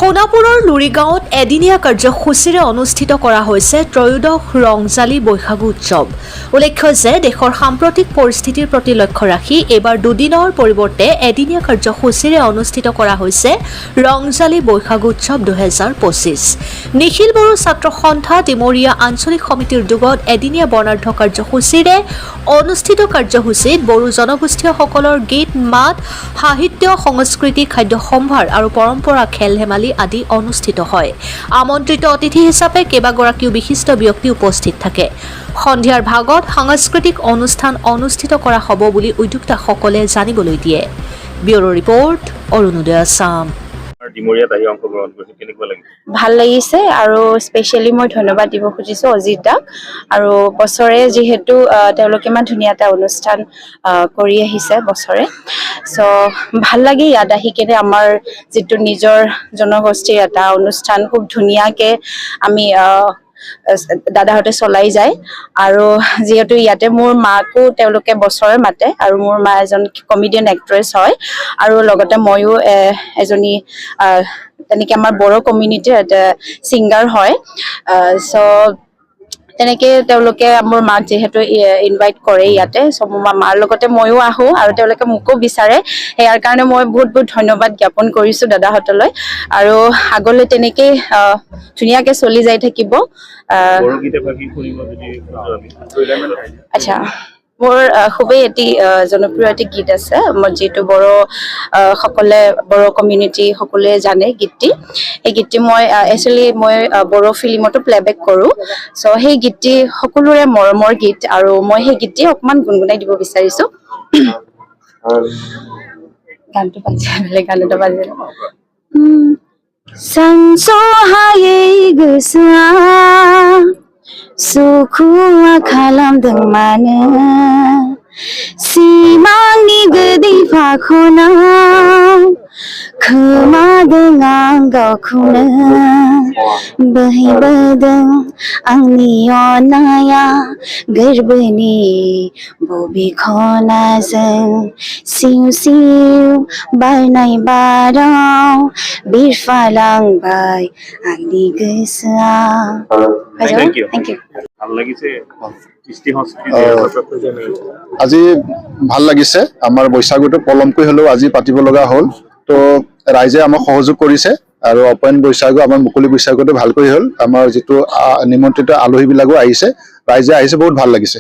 সোণাপুৰৰ লুৰিগাঁৱত এদিনীয়া কাৰ্যসূচীৰে অনুষ্ঠিত কৰা হৈছে ত্ৰয়োদশ ৰংজালী বৈশাগু উৎসৱ। উল্লেখ্য যে দেশৰ সাম্প্ৰতিক পৰিস্থিতিৰ প্ৰতি লক্ষ্য ৰাখি এইবাৰ দুদিনৰ পৰিৱৰ্তে এদিনীয়া কাৰ্যসূচীৰে অনুষ্ঠিত কৰা হৈছে ৰংজালী বৈশাগু উৎসৱ 2025। নিখিল বড়ো ছাত্ৰ সন্থা ডিমৰীয়া আঞ্চলিক সমিতিৰ উদ্যোগত এদিনীয়া বৰ্ণাঢ্য কাৰ্যসূচীৰে অনুষ্ঠিত কাৰ্যসূচীত বড়ো জনগোষ্ঠীয়সকলৰ গীত মাত সাহিত্য সংস্কৃতি খাদ্য সম্ভাৰ আৰু পৰম্পৰা খেল ধেমালি আদি অনুষ্ঠিত হয়। আমন্ত্ৰিত অতিথি হিচাপে কেইবাগৰাকীও বিশিষ্ট ব্যক্তি উপস্থিত থাকে। সন্ধিয়াৰ ভাগত সাংস্কৃতিক অনুষ্ঠান অনুষ্ঠিত কৰা হ'ব বুলি উদ্যোক্তাসকলে জানিবলৈ দিয়ে। Bureau report Arunoday Assam. ভাল লাগিছে আৰু স্পেচিয়েলি মই ধন্যবাদ দিব খুজিছো অজিত দাক আৰু বছৰে যিহেতু তেওঁলোকে ইমান ধুনীয়া এটা অনুষ্ঠান কৰি আহিছে বছৰে সো ভাল লাগে ইয়াত আহি কেনে আমাৰ যিটো নিজৰ জনগোষ্ঠীৰ এটা অনুষ্ঠান খুব ধুনীয়াকে আমি দাদাহঁতে চলাই যায় আৰু যেহেতু ইয়াতে মোৰ মাকো তেওঁলোকে বছৰে মাতে আৰু মোৰ মা এজন কমেডিয়ান এক্ট্ৰেছ হয় আৰু লগতে ময়ো এজনী তেনেকে আমাৰ বড়ো কমিউনিটিৰ এটা সিংগাৰ হয় সো তেনেকে তেওঁলোকে মোৰ মাক যেহেতু ইনভাইট কৰে ইয়াতে সো মাৰ লগতে ময়ো আহো আৰু তেওঁলোকে মোকো বিচাৰে ইয়াৰ কাৰণে মই বহুত বহুত ধন্যবাদ জ্ঞাপন কৰিছো দাদাহঁতলৈ আৰু আগলৈ তেনেকে ধুনীয়াকে চলি যাই থাকিব। আচ্ছা মোৰ খুবেই এটি জনপ্ৰিয় এটি গীত আছে মোৰ যিটো বড়ো সকলে বড়ো কমিউনিটি সকলে জানে গীতটি এই গীতটি মই একচুয়ালি মই বড়ো ফিল্মতো প্লেবেক কৰো সো সেই গীতটি সকলোৰে মৰমৰ গীত আৰু মই সেই গীতটি অকমান গুণগুণাই দিব বিচাৰিছো। গানটো বাজিলে Sansohaye gusua Sukua kalam dengmana Simangni gedi fakona Kema dengan gaukuna Bahi badang angni onaya Gerbeni bobi khona zeng Siu siu barnai barau Birfalang bai angni gesa. Thank you. আজি ভাল লাগিছে আমাৰ বৈশাগুটো পলমকৈ হলেও আজি পাতিব লগা হ'ল তো ৰাইজে আমাক সহযোগ কৰিছে আৰু অপেন বৈশাগু আমাৰ মুকলি বৈশাগুটো ভালকৈ হ'ল আমাৰ যেটো নিমন্ত্ৰিত আলহীবিলাকো আহিছে ৰাইজে আহিছে বহুত ভাল লাগিছে।